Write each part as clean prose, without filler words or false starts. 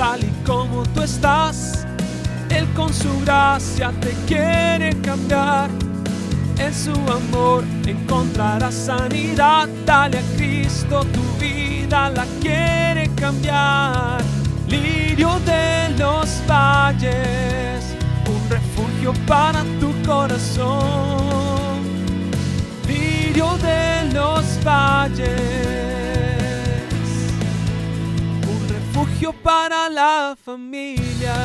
tal y como tú estás. Él con su gracia te quiere cambiar. En su amor encontrarás sanidad. Dale a Cristo, tu vida la quiere cambiar. Lirio de los valles, un refugio para tu corazón. Lirio de los valles, un refugio para la familia.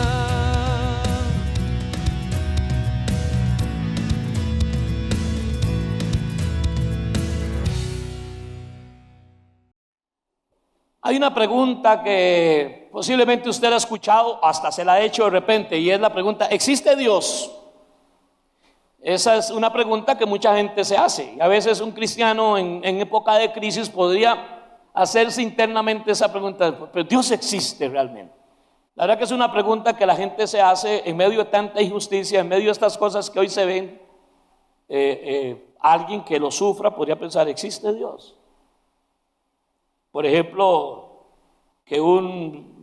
Hay una pregunta que posiblemente usted ha escuchado, hasta se la ha hecho de repente, y es la pregunta: ¿existe Dios? Esa es una pregunta que mucha gente se hace, y a veces un cristiano en época de crisis podría hacerse internamente esa pregunta: ¿pero Dios existe realmente? La verdad que es una pregunta que la gente se hace en medio de tanta injusticia, en medio de estas cosas que hoy se ven. Alguien que lo sufra podría pensar: ¿existe Dios? Por ejemplo, que un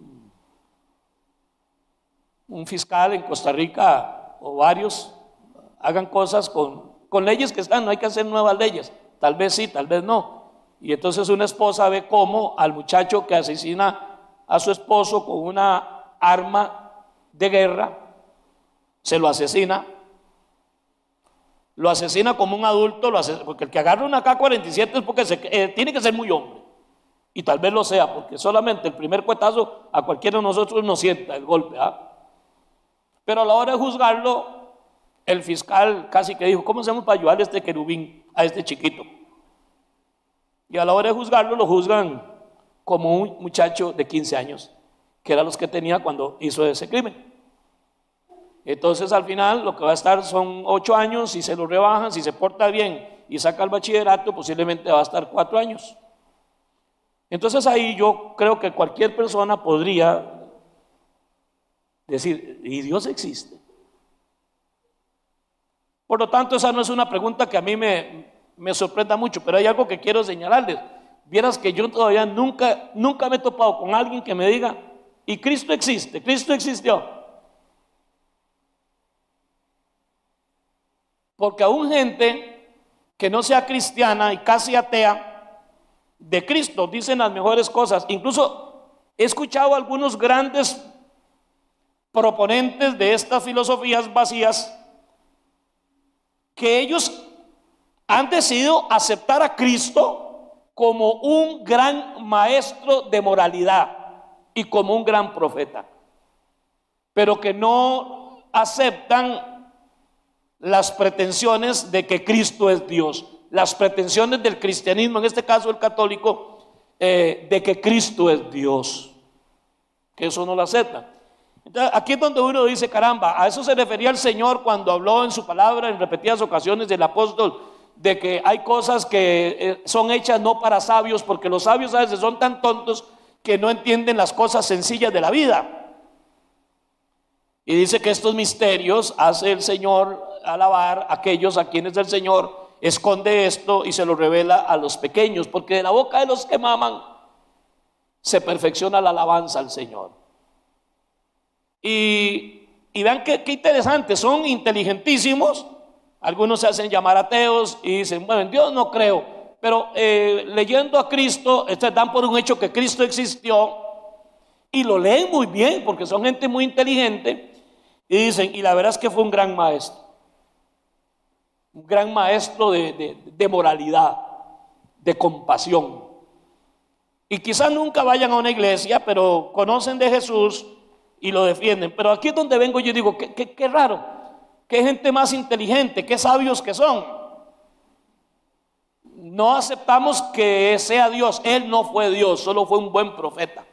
fiscal en Costa Rica o varios hagan cosas con leyes que están, no hay que hacer nuevas leyes, tal vez sí, tal vez no. Y entonces una esposa ve cómo al muchacho que asesina a su esposo con una arma de guerra, se lo asesina como un adulto, porque el que agarra una K-47 es porque tiene que ser muy hombre. Y tal vez lo sea, porque solamente el primer cuetazo a cualquiera de nosotros nos sienta el golpe, ¿ah? Pero a la hora de juzgarlo, el fiscal casi que dijo: ¿cómo hacemos para ayudar a este querubín, a este chiquito? Y a la hora de juzgarlo, lo juzgan como un muchacho de 15 años, que era los que tenía cuando hizo ese crimen. Entonces al final lo que va a estar son 8 años, si se lo rebajan, si se porta bien y saca el bachillerato, posiblemente va a estar 4 años. Entonces ahí yo creo que cualquier persona podría decir: ¿y Dios existe? Por lo tanto, esa no es una pregunta que a mí me sorprenda mucho, pero hay algo que quiero señalarles. Vieras que yo todavía nunca me he topado con alguien que me diga: ¿y Cristo existe? ¿Cristo existió? Porque aún gente que no sea cristiana y casi atea, de Cristo dicen las mejores cosas. Incluso he escuchado a algunos grandes proponentes de estas filosofías vacías que ellos han decidido aceptar a Cristo como un gran maestro de moralidad y como un gran profeta, pero que no aceptan las pretensiones de que Cristo es Dios, las pretensiones del cristianismo, en este caso el católico, de que Cristo es Dios, que eso no lo aceptan. Entonces, aquí es donde uno dice: caramba, a eso se refería el Señor cuando habló en su palabra en repetidas ocasiones del apóstol, de que hay cosas que son hechas no para sabios, porque los sabios a veces son tan tontos que no entienden las cosas sencillas de la vida. Y dice que estos misterios hace el Señor alabar a aquellos a quienes el Señor esconde esto y se lo revela a los pequeños, porque de la boca de los que maman se perfecciona la alabanza al Señor. Y vean qué interesante, son inteligentísimos. Algunos se hacen llamar ateos y dicen: bueno, en Dios no creo, pero leyendo a Cristo, dan por un hecho que Cristo existió, y lo leen muy bien porque son gente muy inteligente, y dicen: y la verdad es que fue un gran maestro de moralidad, de compasión. Y quizás nunca vayan a una iglesia, pero conocen de Jesús y lo defienden. Pero aquí es donde vengo yo y digo: qué raro, qué gente más inteligente, qué sabios que son. No aceptamos que sea Dios. Él no fue Dios, solo fue un buen profeta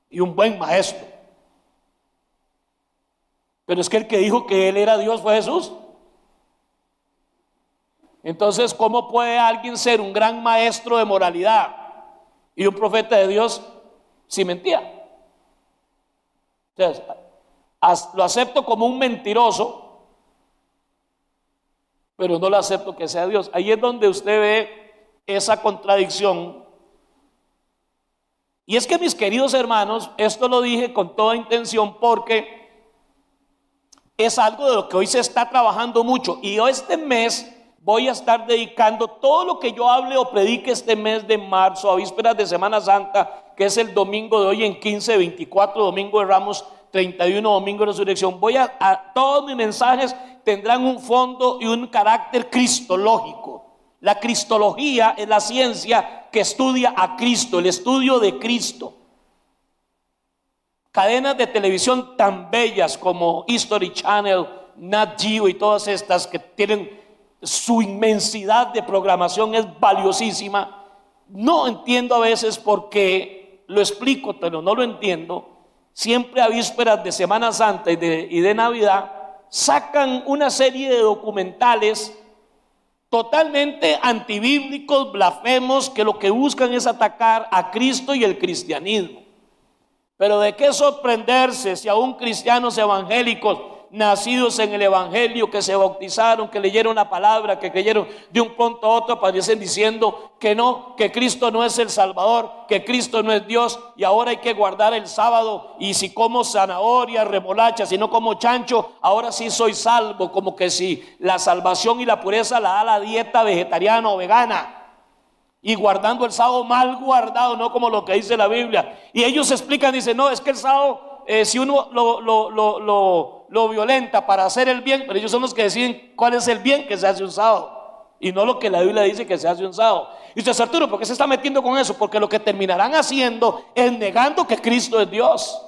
y un buen maestro. Pero es que el que dijo que Él era Dios fue Jesús. Entonces, ¿cómo puede alguien ser un gran maestro de moralidad y un profeta de Dios si mentía? Entonces, lo acepto como un mentiroso, pero no lo acepto que sea Dios. Ahí es donde usted ve esa contradicción Y es que, mis queridos hermanos, esto lo dije con toda intención porque es algo de lo que hoy se está trabajando mucho. Y yo este mes voy a estar dedicando todo lo que yo hable o predique este mes de marzo, a vísperas de Semana Santa, que es el domingo de hoy en 15, 24, domingo de Ramos, 31, domingo de Resurrección. Todos mis mensajes tendrán un fondo y un carácter cristológico. La cristología es la ciencia que estudia a Cristo, el estudio de Cristo. Cadenas de televisión tan bellas como History Channel, Nat Geo y todas estas que tienen su inmensidad de programación, es valiosísima. No entiendo a veces por qué, lo explico, pero no lo entiendo. Siempre a vísperas de Semana Santa y de Navidad sacan una serie de documentales totalmente antibíblicos, blasfemos, que lo que buscan es atacar a Cristo y el cristianismo. Pero ¿de qué sorprenderse si aún cristianos evangélicos nacidos en el evangelio, que se bautizaron, que leyeron la palabra, que creyeron, de un punto a otro aparecen diciendo que no, que Cristo no es el Salvador, que Cristo no es Dios, y ahora hay que guardar el sábado, y si como zanahoria, remolacha, si no como chancho, ahora sí soy salvo? Como que si la salvación y la pureza la da la dieta vegetariana o vegana, y guardando el sábado mal guardado, no como lo que dice la Biblia. Y ellos explican, dicen, no, es que el sábado, si uno lo violenta para hacer el bien, pero ellos son los que deciden cuál es el bien que se hace un sábado, y no lo que la Biblia dice que se hace un sábado. Y usted, Arturo, ¿por qué se está metiendo con eso? Porque lo que terminarán haciendo es negando que Cristo es Dios.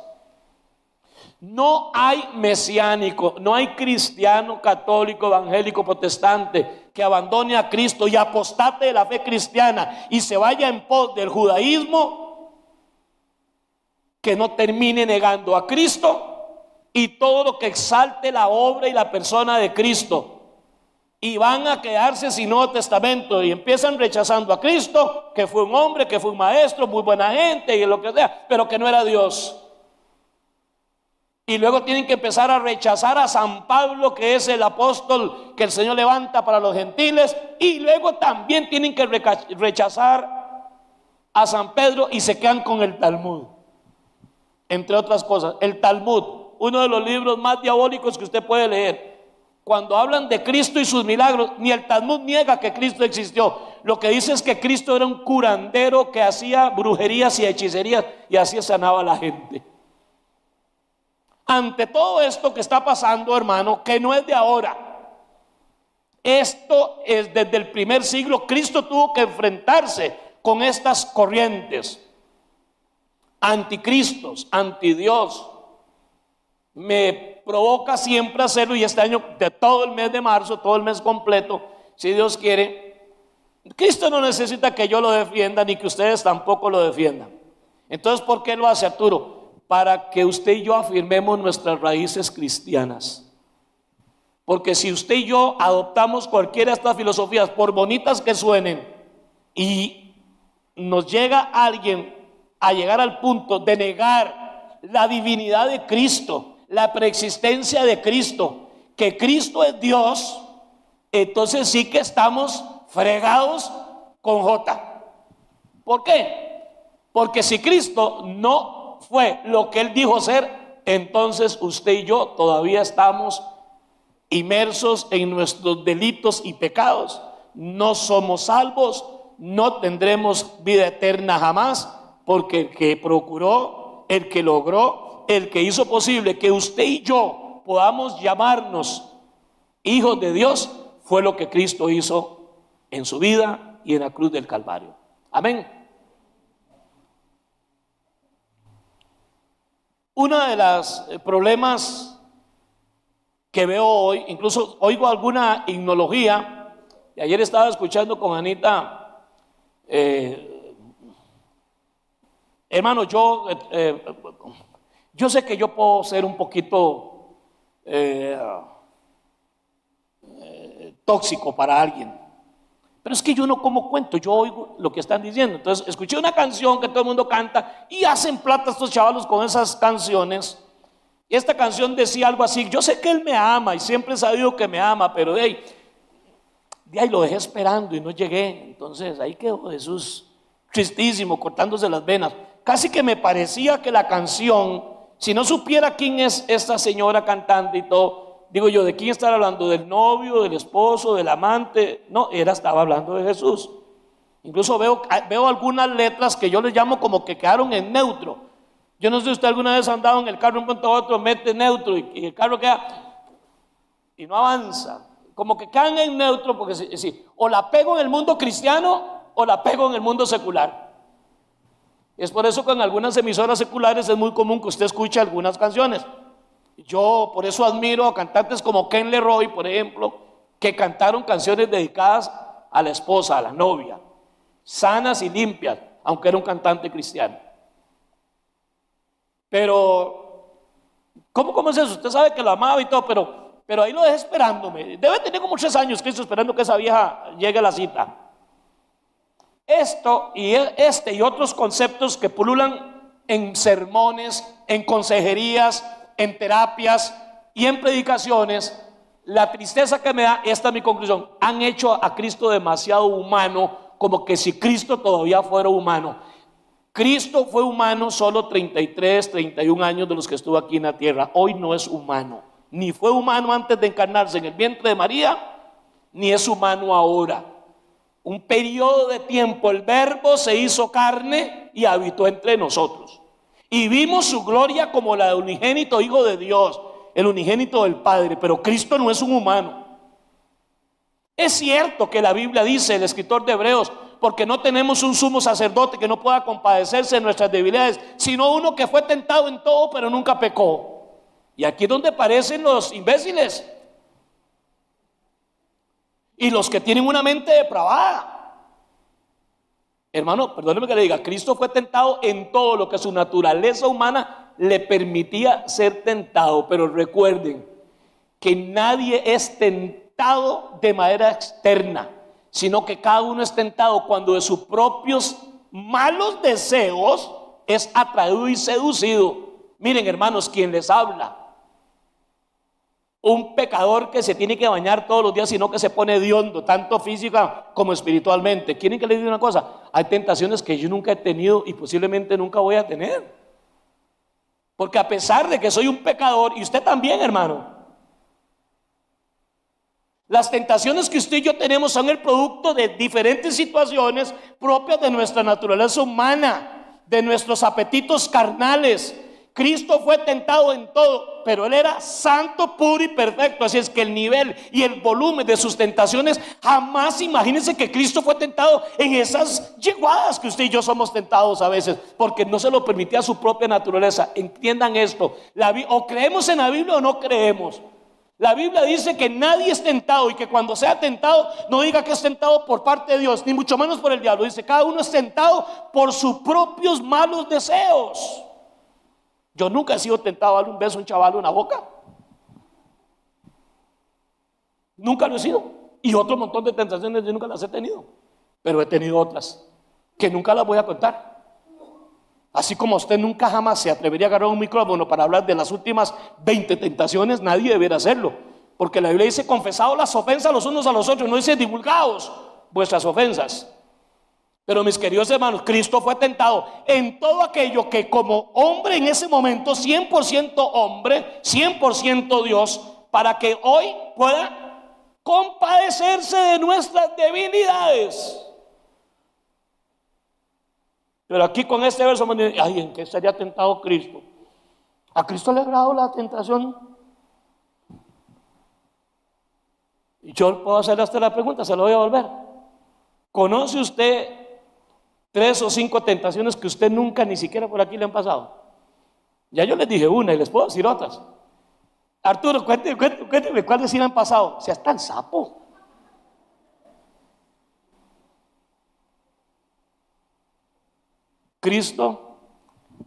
No hay mesiánico, no hay cristiano, católico, evangélico, protestante que abandone a Cristo y apostate de la fe cristiana y se vaya en pos del judaísmo, que no termine negando a Cristo y todo lo que exalte la obra y la persona de Cristo. Y van a quedarse sin Nuevo Testamento y empiezan rechazando a Cristo, que fue un hombre, que fue un maestro, muy buena gente y lo que sea, pero que no era Dios. Y luego tienen que empezar a rechazar a San Pablo, que es el apóstol que el Señor levanta para los gentiles, y luego también tienen que rechazar a San Pedro y se quedan con el Talmud, entre otras cosas. El Talmud, uno de los libros más diabólicos que usted puede leer. Cuando hablan de Cristo y sus milagros, ni el Talmud niega que Cristo existió. Lo que dice es que Cristo era un curandero que hacía brujerías y hechicerías y así sanaba a la gente. Ante todo esto que está pasando, hermano, que no es de ahora, esto es desde el primer siglo. Cristo tuvo que enfrentarse con estas corrientes anticristos, antidios. Me provoca siempre hacerlo, y este año, de todo el mes de marzo, todo el mes completo, si Dios quiere. Cristo no necesita que yo lo defienda, ni que ustedes tampoco lo defiendan. Entonces, ¿por qué lo hace, Arturo? Para que usted y yo afirmemos nuestras raíces cristianas. Porque si usted y yo adoptamos cualquiera de estas filosofías, por bonitas que suenen, y nos llega alguien a llegar al punto de negar la divinidad de Cristo, la preexistencia de Cristo, que Cristo es Dios, entonces sí que estamos fregados con J. ¿Por qué? Porque si Cristo no fue lo que Él dijo ser, entonces usted y yo todavía estamos inmersos en nuestros delitos y pecados. No somos salvos, no tendremos vida eterna jamás, porque el que procuró, el que logró, el que hizo posible que usted y yo podamos llamarnos hijos de Dios, fue lo que Cristo hizo en su vida y en la cruz del Calvario. Amén. Uno de los problemas que veo hoy, incluso oigo alguna ignología, y ayer estaba escuchando con Anita, hermano, yo sé que yo puedo ser un poquito tóxico para alguien, pero es que yo no como cuento, yo oigo lo que están diciendo. Entonces escuché una canción que todo el mundo canta y hacen plata estos chavalos con esas canciones. Y esta canción decía algo así: yo sé que Él me ama y siempre he sabido que me ama, pero de ahí lo dejé esperando y no llegué. Entonces ahí quedó Jesús tristísimo, cortándose las venas. casi que me parecía que la canción, si no supiera quién es esta señora cantante y todo, digo yo, ¿de quién estaba hablando? ¿Del novio, del esposo, del amante? No, estaba hablando de Jesús. Incluso veo algunas letras que yo les llamo como que quedaron en neutro. Yo no sé si usted alguna vez ha andado en el carro, un punto a otro, mete neutro y el carro queda y no avanza. Como que quedan en neutro porque sí, o la pego en el mundo cristiano o la pego en el mundo secular. Es por eso que en algunas emisoras seculares es muy común que usted escuche algunas canciones. Yo por eso admiro a cantantes como Ken Leroy, por ejemplo, que cantaron canciones dedicadas a la esposa, a la novia, sanas y limpias, aunque era un cantante cristiano. Pero, ¿cómo es eso? Usted sabe que lo amaba y todo, pero ahí lo dejé esperándome. Debe tener como 3 años Cristo esperando que esa vieja llegue a la cita. Esto y y otros conceptos que pululan en sermones, en consejerías, en terapias y en predicaciones, la tristeza que me da, esta es mi conclusión, han hecho a Cristo demasiado humano, como que si Cristo todavía fuera humano. Cristo fue humano solo 33, 31 años de los que estuvo aquí en la tierra. Hoy no es humano, ni fue humano antes de encarnarse en el vientre de María, ni es humano ahora. Un periodo de tiempo, el Verbo se hizo carne y habitó entre nosotros. Y vimos su gloria como la del unigénito Hijo de Dios, el unigénito del Padre. Pero Cristo no es un humano. Es cierto que la Biblia dice, el escritor de Hebreos, porque no tenemos un sumo sacerdote que no pueda compadecerse de nuestras debilidades, sino uno que fue tentado en todo pero nunca pecó. Y aquí es donde aparecen los imbéciles y los que tienen una mente depravada. Hermano, perdóneme que le diga, Cristo fue tentado en todo lo que su naturaleza humana le permitía ser tentado. Pero recuerden que nadie es tentado de manera externa, sino que cada uno es tentado cuando de sus propios malos deseos es atraído y seducido. Miren, hermanos, quien les habla, un pecador que se tiene que bañar todos los días, sino que se pone hediondo, tanto física como espiritualmente. ¿Quieren que les diga una cosa? Hay tentaciones que yo nunca he tenido y posiblemente nunca voy a tener, porque a pesar de que soy un pecador, y usted también, hermano, las tentaciones que usted y yo tenemos son el producto de diferentes situaciones propias de nuestra naturaleza humana, de nuestros apetitos carnales. Cristo fue tentado en todo, pero Él era santo, puro y perfecto. Así es que el nivel y el volumen de sus tentaciones, jamás imagínense que Cristo fue tentado en esas yeguadas que usted y yo somos tentados a veces, porque no se lo permitía su propia naturaleza. Entiendan esto, o creemos en la Biblia o no creemos. La Biblia dice que nadie es tentado, y que cuando sea tentado no diga que es tentado por parte de Dios, ni mucho menos por el diablo. Dice, cada uno es tentado por sus propios malos deseos. Yo nunca he sido tentado a darle un beso a un chaval en la boca. Nunca lo he sido. Y otro montón de tentaciones yo nunca las he tenido. Pero he tenido otras que nunca las voy a contar. Así como usted nunca jamás se atrevería a agarrar un micrófono para hablar de las últimas 20 tentaciones, nadie debería hacerlo. Porque la Biblia dice, confesaos las ofensas los unos a los otros. No dice, divulgaos vuestras ofensas. Pero mis queridos hermanos, Cristo fue tentado en todo aquello que como hombre en ese momento, 100% hombre, 100% Dios, para que hoy pueda compadecerse de nuestras debilidades. Pero aquí con este verso, ay, ¿en qué estaría tentado Cristo? ¿A Cristo le ha agradado la tentación? Y yo puedo hacerle hasta la pregunta, se lo voy a volver. ¿Conoce usted 3 o 5 tentaciones que usted nunca ni siquiera por aquí le han pasado? Ya yo les dije una y les puedo decir otras. Arturo, cuénteme cuáles sí le han pasado. Seas tan sapo. Cristo,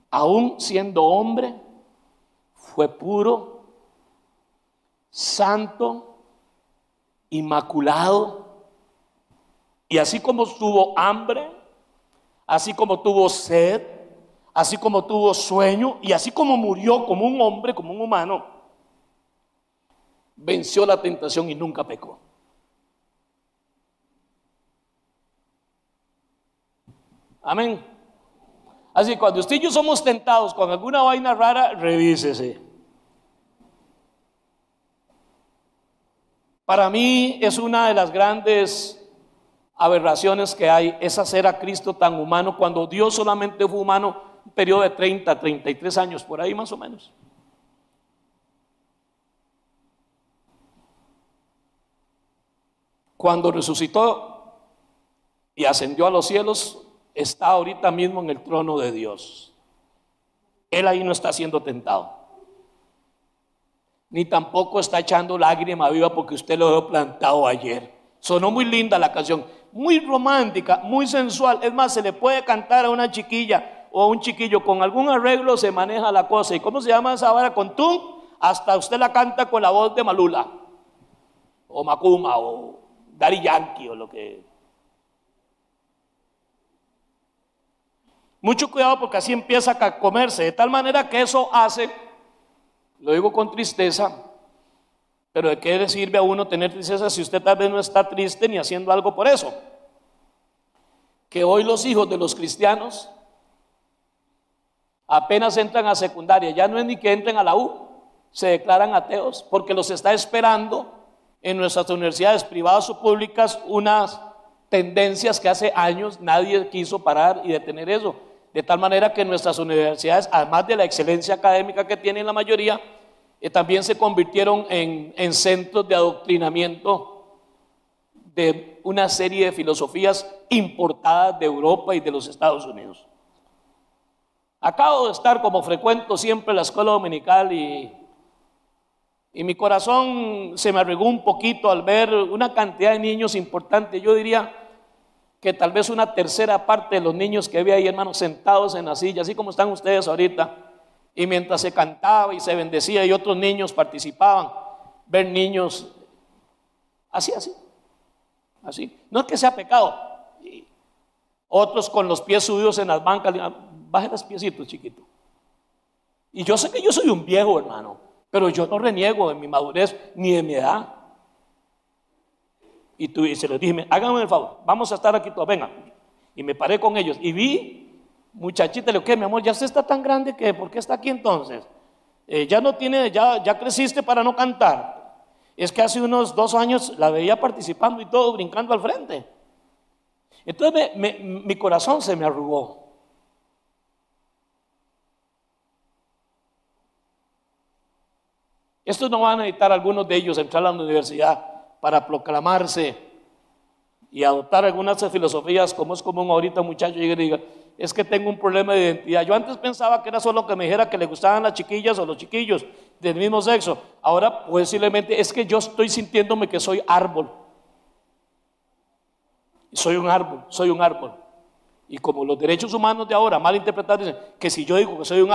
aún siendo hombre, fue puro, santo, inmaculado. Y así como tuvo hambre, así como tuvo sed, así como tuvo sueño, y así como murió como un hombre, como un humano, venció la tentación y nunca pecó. Amén. Así que cuando usted y yo somos tentados con alguna vaina rara, revísese. Para mí es una de las grandes aberraciones que hay, es hacer a Cristo tan humano, cuando Dios solamente fue humano un periodo de 30, 33 años, por ahí más o menos. Cuando resucitó y ascendió a los cielos, está ahorita mismo en el trono de Dios. Él ahí no está siendo tentado, ni tampoco está echando lágrima viva porque usted lo dejó plantado ayer. Sonó muy linda la canción, muy romántica, muy sensual. Es más, se le puede cantar a una chiquilla o a un chiquillo, con algún arreglo se maneja la cosa. ¿Y cómo se llama esa vara? Con tun, hasta usted la canta con la voz de Malula o Macuma o Daddy Yankee o lo que. Mucho cuidado, porque así empieza a comerse, de tal manera que eso hace, lo digo con tristeza, pero ¿de qué le sirve a uno tener tristeza si usted tal vez no está triste ni haciendo algo por eso? Que hoy los hijos de los cristianos apenas entran a secundaria, ya no es ni que entren a la U, se declaran ateos, porque los está esperando en nuestras universidades privadas o públicas unas tendencias que hace años nadie quiso parar y detener eso. De tal manera que nuestras universidades, además de la excelencia académica que tienen la mayoría, también se convirtieron en centros de adoctrinamiento de una serie de filosofías importadas de Europa y de los Estados Unidos. Acabo de estar, como frecuento siempre, la escuela dominical y mi corazón se me arrugó un poquito al ver una cantidad de niños importantes. Yo diría que tal vez una tercera parte de los niños que había ahí, hermanos, sentados en la silla, así como están ustedes ahorita, y mientras se cantaba y se bendecía y otros niños participaban, ver niños así. No es que sea pecado. Otros con los pies subidos en las bancas, baje los piecitos, chiquito. Y yo sé que yo soy un viejo, hermano, pero yo no reniego de mi madurez ni de mi edad. Y se les dije, háganme el favor, vamos a estar aquí todos, vengan. Y me paré con ellos y vi, muchachita, le dije, ¿qué, mi amor? Ya usted está tan grande que, ¿por qué está aquí entonces? Ya no tiene, ya creciste para no cantar. Es que hace unos 2 años la veía participando y todo, brincando al frente. Entonces mi corazón se me arrugó. Estos no van a necesitar algunos de ellos entrar a la universidad para proclamarse y adoptar algunas filosofías, como es común ahorita un muchacho llegue y diga, es que tengo un problema de identidad. Yo antes pensaba que era solo que me dijera que le gustaban las chiquillas o los chiquillos del mismo sexo. Ahora posiblemente es que yo estoy sintiéndome que soy árbol. Soy un árbol. Y como los derechos humanos de ahora, mal interpretados, dicen que si yo digo que soy un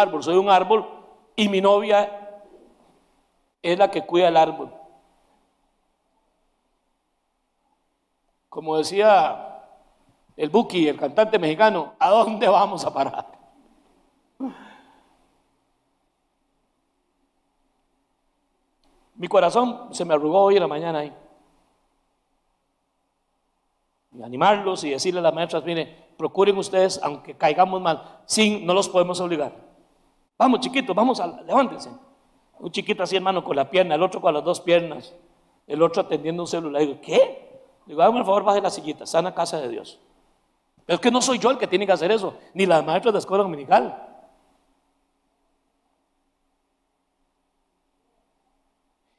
árbol, y mi novia es la que cuida el árbol. Como decía el Buki, el cantante mexicano, ¿a dónde vamos a parar? Mi corazón se me arrugó hoy en la mañana ahí. Y animarlos y decirle a las maestras, mire, procuren ustedes, aunque caigamos mal, no los podemos obligar. Vamos, chiquitos, levántense. Un chiquito así, hermano, con la pierna, el otro con las 2 piernas, el otro atendiendo un celular. Digo, ¿qué? Digo, hágame el favor, baje la sillita, está en la casa de Dios. Pero es que no soy yo el que tiene que hacer eso, ni las maestras de escuela dominical.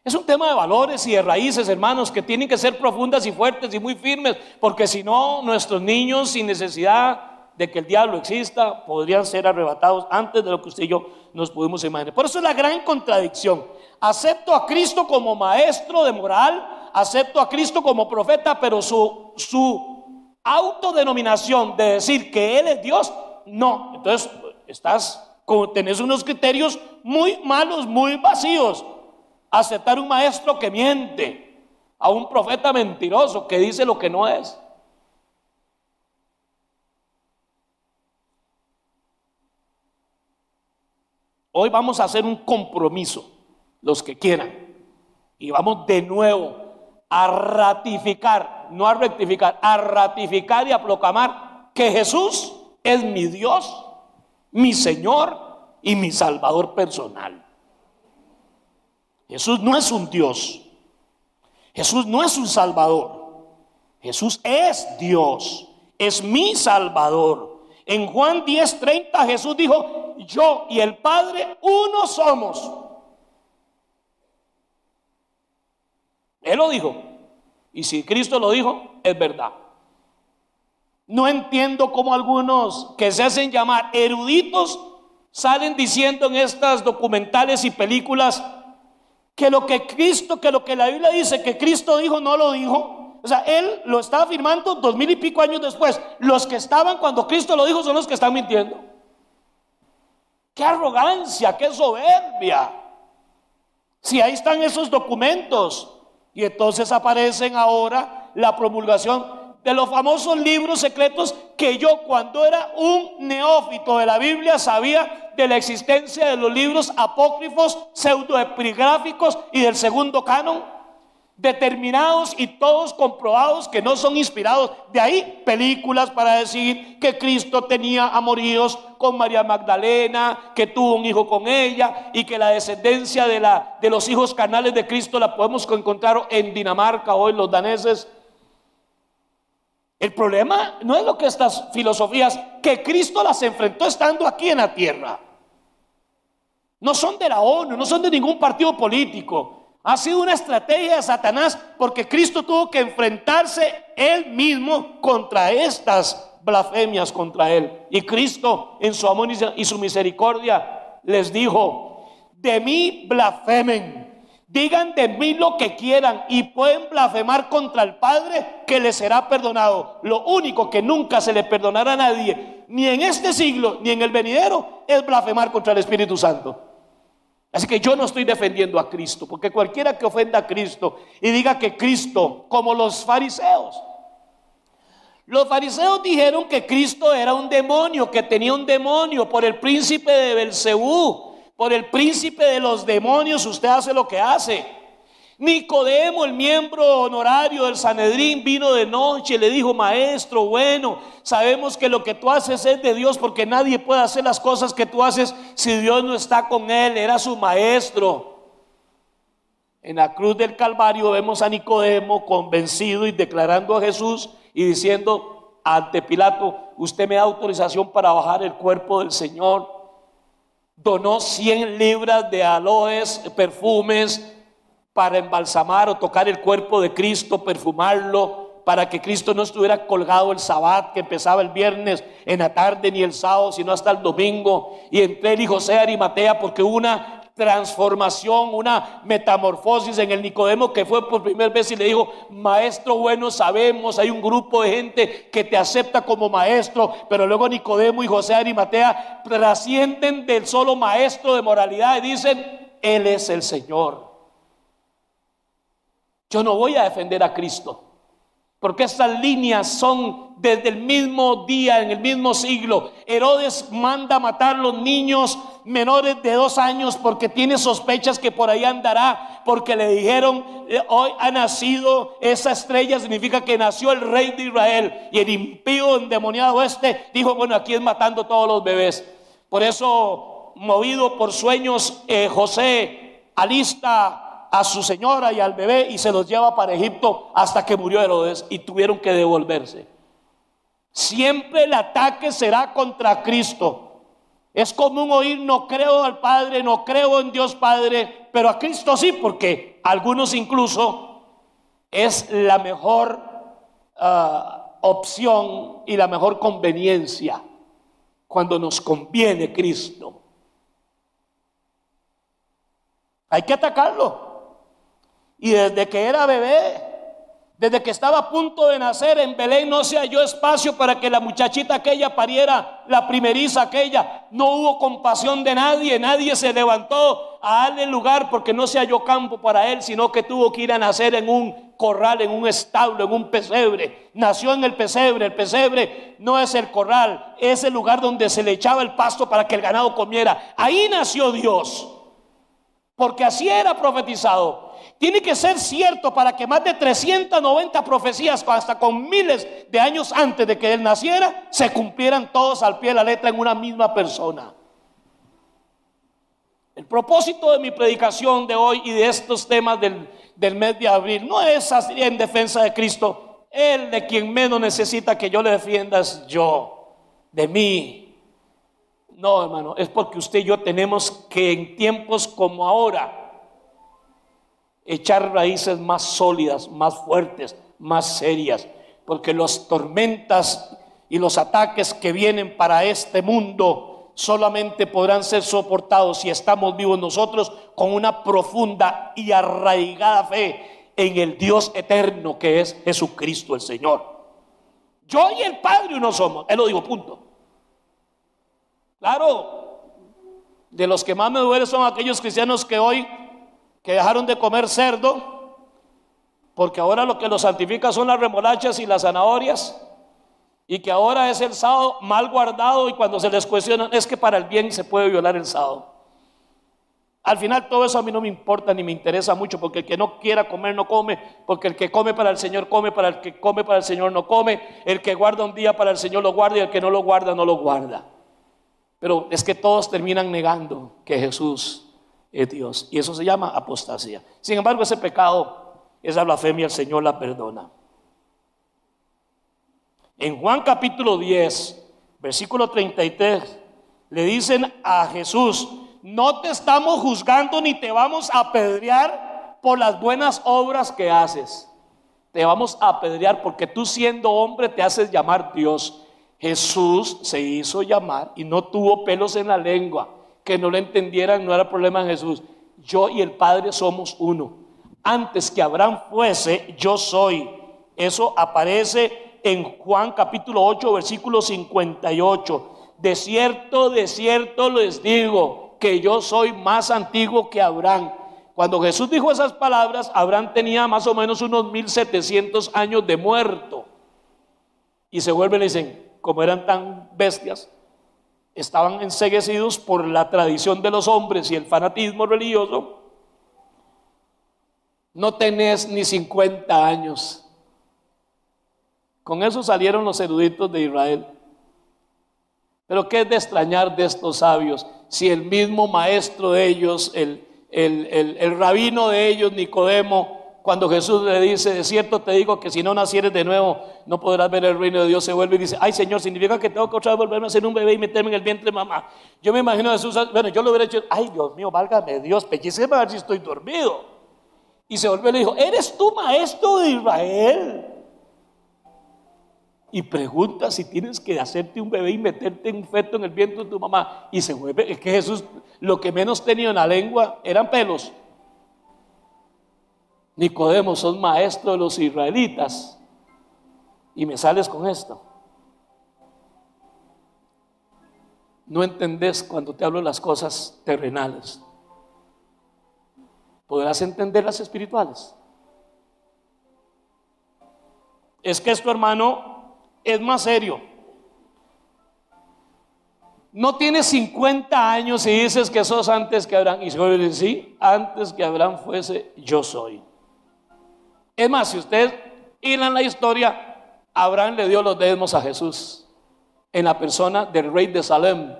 Es un tema de valores y de raíces, hermanos, que tienen que ser profundas y fuertes y muy firmes, porque si no, nuestros niños, sin necesidad de que el diablo exista, podrían ser arrebatados antes de lo que usted y yo nos pudimos imaginar. Por eso es la gran contradicción. Acepto a Cristo como maestro de moral, acepto a Cristo como profeta, pero su autodenominación de decir que Él es Dios, no. Entonces tenés unos criterios muy malos, muy vacíos. Aceptar un maestro que miente, a un profeta mentiroso que dice lo que no es. Hoy vamos a hacer un compromiso, los que quieran, y vamos de nuevo a ratificar, no a rectificar, a ratificar y a proclamar que Jesús es mi Dios mi Señor y mi Salvador personal. Jesús no es un Dios. Jesús no es un Salvador. Jesús es Dios. Es mi Salvador. En Juan 10:30 Jesús dijo: yo y el Padre uno somos. Él lo dijo. Y si Cristo lo dijo, es verdad. No entiendo cómo algunos que se hacen llamar eruditos salen diciendo en estas documentales y películas que lo que la Biblia dice que Cristo dijo, no lo dijo. O sea, él lo está afirmando 2000 y pico años después. Los que estaban cuando Cristo lo dijo son los que están mintiendo. ¡Qué arrogancia, qué soberbia! Si ahí están esos documentos. Y entonces aparecen ahora la promulgación de los famosos libros secretos que yo, cuando era un neófito de la Biblia, sabía de la existencia de los libros apócrifos, pseudoepigráficos y del segundo canon, determinados y todos comprobados que no son inspirados. De ahí películas para decir que Cristo tenía amoríos con María Magdalena, que tuvo un hijo con ella, y que la descendencia de los hijos carnales de Cristo la podemos encontrar en Dinamarca o en los daneses. El problema no es lo que estas filosofías, que Cristo las enfrentó estando aquí en la tierra. No son de la ONU, no son de ningún partido político. Ha sido una estrategia de Satanás, porque Cristo tuvo que enfrentarse él mismo contra estas blasfemias contra él. Y Cristo, en su amor y su misericordia, les dijo: de mí blasfemen, digan de mí lo que quieran, y pueden blasfemar contra el Padre, que les será perdonado. Lo único que nunca se le perdonará a nadie, ni en este siglo ni en el venidero, es blasfemar contra el Espíritu Santo. Así que yo no estoy defendiendo a Cristo, porque cualquiera que ofenda a Cristo y diga que Cristo, como los fariseos dijeron que Cristo era un demonio, que tenía un demonio por el príncipe de Belcebú, por el príncipe de los demonios. Usted hace lo que hace. Nicodemo, el miembro honorario del Sanedrín, vino de noche y le dijo: maestro, bueno, sabemos que lo que tú haces es de Dios, porque nadie puede hacer las cosas que tú haces si Dios no está con él. Era su maestro. En la cruz del Calvario vemos a Nicodemo convencido y declarando a Jesús y diciendo ante Pilato: usted me da autorización para bajar el cuerpo del Señor. Donó 100 libras de aloes, perfumes, para embalsamar o tocar el cuerpo de Cristo, perfumarlo, para que Cristo no estuviera colgado el sabbat, que empezaba el viernes en la tarde, ni el sábado, sino hasta el domingo. Y entre él y José de Arimatea, porque hubo una transformación, una metamorfosis en el Nicodemo, que fue por primera vez y le dijo: maestro bueno, sabemos, hay un grupo de gente que te acepta como maestro. Pero luego Nicodemo y José de Arimatea trascienden del solo maestro de moralidad y dicen: él es el Señor. Yo no voy a defender a Cristo, porque estas líneas son desde el mismo día, en el mismo siglo. Herodes manda matar los niños menores de 2 años porque tiene sospechas que por ahí andará, porque le dijeron: hoy ha nacido esa estrella, significa que nació el rey de Israel. Y el impío endemoniado dijo: bueno, aquí es matando todos los bebés. Por eso, movido por sueños, José alista a su señora y al bebé y se los lleva para Egipto, hasta que murió Herodes y tuvieron que devolverse. Siempre el ataque será contra Cristo. Es común oír: no creo al Padre, no creo en Dios Padre, pero a Cristo sí, porque algunos incluso es la mejor opción y la mejor conveniencia cuando nos conviene Cristo. Hay que atacarlo. Y desde que era bebé, desde que estaba a punto de nacer en Belén, no se halló espacio para que la muchachita aquella pariera, la primeriza aquella. No hubo compasión de nadie, nadie se levantó a darle lugar, porque no se halló campo para él, sino que tuvo que ir a nacer en un corral, en un establo, en un pesebre. Nació en el pesebre. El pesebre no es el corral, es el lugar donde se le echaba el pasto para que el ganado comiera. Ahí nació Dios. porque así era profetizado. Tiene que ser cierto para que más de 390 profecías, hasta con miles de años antes de que él naciera, se cumplieran todos al pie de la letra en una misma persona. El propósito de mi predicación de hoy y de estos temas del mes de abril no es así en defensa de Cristo. Él, de quien menos necesita que yo le defienda, es yo, de mí. No, hermano, es porque usted y yo tenemos que en tiempos como ahora echar raíces más sólidas, más fuertes, más serias, porque las tormentas y los ataques que vienen para este mundo solamente podrán ser soportados si estamos vivos nosotros con una profunda y arraigada fe en el Dios eterno que es Jesucristo el Señor. Yo y el Padre uno somos, Él lo digo, punto. Claro, de los que más me duele son aquellos cristianos que hoy que dejaron de comer cerdo, porque ahora lo que los santifica son las remolachas y las zanahorias, y que ahora es el sábado mal guardado, y cuando se les cuestiona es que para el bien se puede violar el sábado. Al final todo eso a mí no me importa ni me interesa mucho, porque el que no quiera comer no come, porque el que come para el Señor come, para el que come para el Señor no come, el que guarda un día para el Señor lo guarda, y el que no lo guarda no lo guarda. Pero es que todos terminan negando que Jesús es Dios, y eso se llama apostasía. Sin embargo, ese pecado, esa blasfemia, el Señor la perdona. En Juan capítulo 10, versículo 33, le dicen a Jesús: no te estamos juzgando ni te vamos a apedrear por las buenas obras que haces. Te vamos a apedrear porque tú, siendo hombre, te haces llamar Dios. Jesús se hizo llamar y no tuvo pelos en la lengua. Que no lo entendieran no era problema en Jesús. Yo y el Padre somos uno. Antes que Abraham fuese, yo soy. Eso aparece en Juan capítulo 8, versículo 58. De cierto les digo que yo soy más antiguo que Abraham. Cuando Jesús dijo esas palabras, Abraham tenía más o menos unos 1700 años de muerto. Y se vuelven y dicen, como eran tan bestias, estaban enceguecidos por la tradición de los hombres y el fanatismo religioso, no tenés ni 50 años. Con eso salieron los eruditos de Israel. Pero qué es de extrañar de estos sabios, si el mismo maestro de ellos, el rabino de ellos, Nicodemo, cuando Jesús le dice, de cierto te digo que si no nacieres de nuevo no podrás ver el reino de Dios, se vuelve y dice, ay Señor, significa que tengo que otra vez volverme a ser un bebé y meterme en el vientre de mamá. Yo me imagino a Jesús, bueno, yo lo hubiera hecho, ay Dios mío, válgame Dios, pellizqueme a ver si estoy dormido. Y se volvió y le dijo, ¿eres tú maestro de Israel? Y pregunta si tienes que hacerte un bebé y meterte en un feto en el vientre de tu mamá. Y se vuelve, es que Jesús lo que menos tenía en la lengua eran pelos. Nicodemo, sos maestro de los israelitas y me sales con esto. No entendés cuando te hablo de las cosas terrenales. ¿Podrás entender las espirituales? Es que esto, hermano, es más serio. No tienes 50 años y dices que sos antes que Abraham. Y se vuelve a decir, sí, antes que Abraham fuese, yo soy. Es más, si ustedes hilan la historia, Abraham le dio los diezmos a Jesús en la persona del rey de Salem,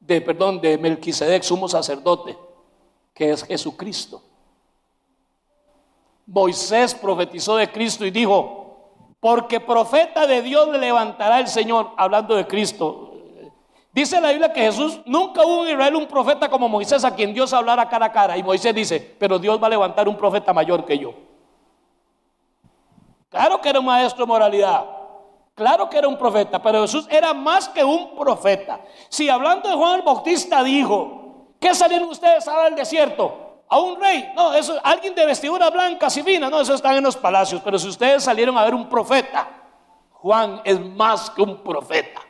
de Melquisedec, sumo sacerdote, que es Jesucristo. Moisés profetizó de Cristo y dijo, porque profeta de Dios le levantará el Señor, hablando de Cristo. Dice la Biblia que Jesús, nunca hubo en Israel un profeta como Moisés a quien Dios hablara cara a cara. Y Moisés dice, pero Dios va a levantar un profeta mayor que yo. Claro que era un maestro de moralidad, claro que era un profeta, pero Jesús era más que un profeta. Si hablando de Juan el Bautista dijo, ¿qué salieron ustedes a ver al desierto? ¿A un rey? No, eso, alguien de vestidura blanca y fina, no, eso están en los palacios. Pero si ustedes salieron a ver un profeta, Juan es más que un profeta.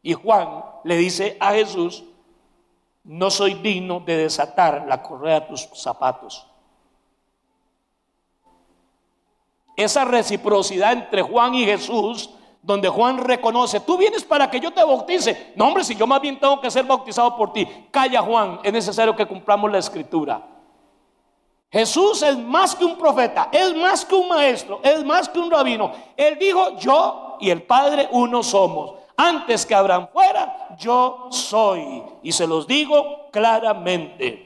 Y Juan le dice a Jesús, no soy digno de desatar la correa de tus zapatos. Esa reciprocidad entre Juan y Jesús donde Juan reconoce: tú vienes para que yo te bautice. No, hombre, si yo más bien tengo que ser bautizado por ti. Calla, Juan, es necesario que cumplamos la escritura. Jesús es más que un profeta, es más que un maestro, es más que un rabino. Él dijo: yo y el Padre uno somos. Antes que Abraham fuera, yo soy. Y se los digo claramente.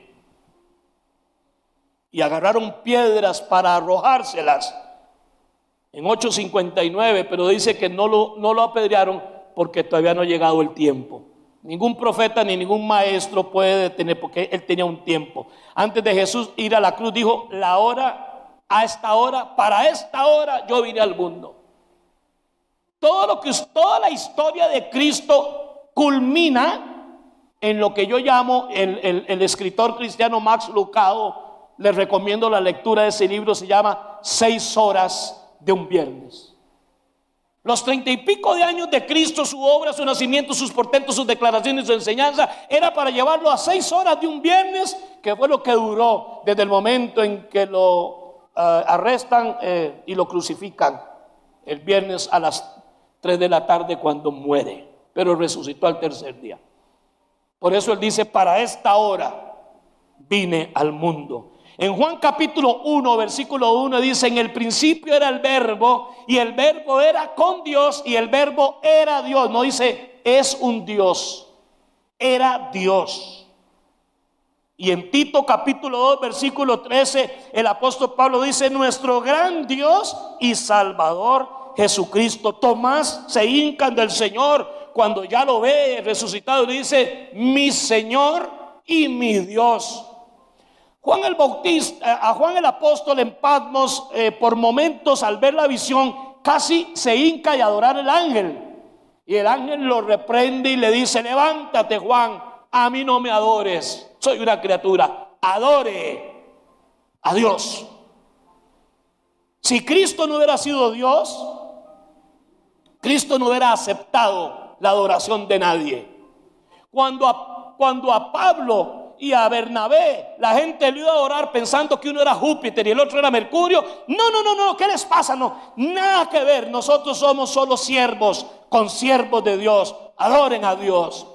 Y agarraron piedras para arrojárselas en 8:59, pero dice que no lo apedrearon porque todavía no ha llegado el tiempo. Ningún profeta ni ningún maestro puede detener, porque él tenía un tiempo. Antes de Jesús ir a la cruz dijo: la hora, a esta hora, para esta hora yo vine al mundo. Toda la historia de Cristo culmina en lo que yo llamo, el escritor cristiano Max Lucado, les recomiendo la lectura de ese libro, se llama 6 horas de un viernes. Los 30 y pico de años de Cristo, su obra, su nacimiento, sus portentos, sus declaraciones, su enseñanza, era para llevarlo a 6 horas de un viernes, que fue lo que duró desde el momento en que lo arrestan y lo crucifican, el viernes a las 3 de la tarde cuando muere, pero resucitó al tercer día. Por eso él dice: para esta hora vine al mundo. En Juan capítulo 1, versículo 1 dice: en el principio era el verbo, y el verbo era con Dios, y el verbo era Dios. No dice es un Dios, era Dios. Y en Tito capítulo 2, versículo 13, el apóstol Pablo dice: nuestro gran Dios y Salvador Jesucristo. Tomás se hinca ante el Señor cuando ya lo ve resucitado y dice: mi Señor y mi Dios. Juan el Bautista, a Juan el apóstol en Patmos, por momentos al ver la visión, casi se hinca y adorar al ángel. Y el ángel lo reprende y le dice: levántate, Juan, a mí no me adores, soy una criatura, adore a Dios. Si Cristo no hubiera sido Dios, Cristo no hubiera aceptado la adoración de nadie. Cuando a Pablo y a Bernabé la gente le iba a adorar pensando que uno era Júpiter y el otro era Mercurio, no, ¿qué les pasa? No, nada que ver. Nosotros somos solo siervos, consiervos de Dios. Adoren a Dios.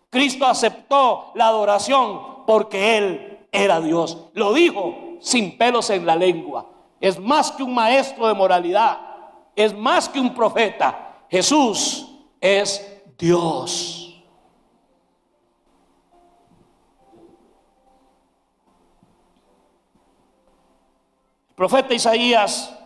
Cristo aceptó la adoración porque Él era Dios. Lo dijo sin pelos en la lengua. Es más que un maestro de moralidad, es más que un profeta. Jesús es Dios. El profeta Isaías,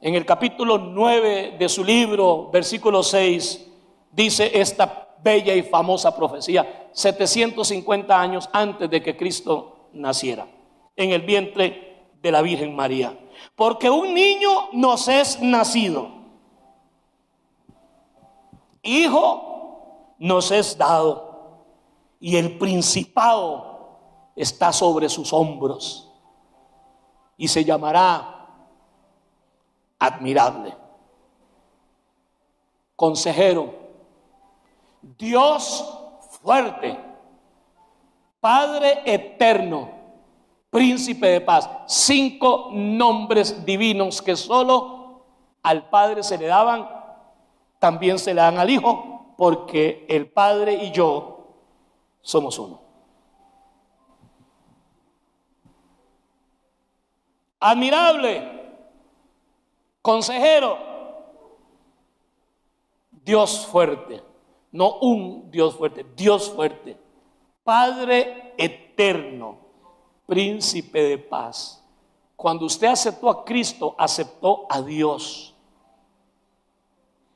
en el capítulo 9 de su libro, versículo 6, dice esta bella y famosa profecía, 750 años antes de que Cristo naciera, en el vientre de la Virgen María. Porque un niño nos es nacido, hijo nos es dado, y el principado está sobre sus hombros. Y se llamará Admirable, Consejero, Dios fuerte, Padre eterno, Príncipe de paz. 5 nombres divinos que solo al Padre se le daban, también se le dan al Hijo, porque el Padre y yo somos uno. Admirable, Consejero, Dios fuerte, no un Dios fuerte, Dios fuerte, Padre eterno, Príncipe de paz. Cuando usted aceptó a Cristo, aceptó a Dios.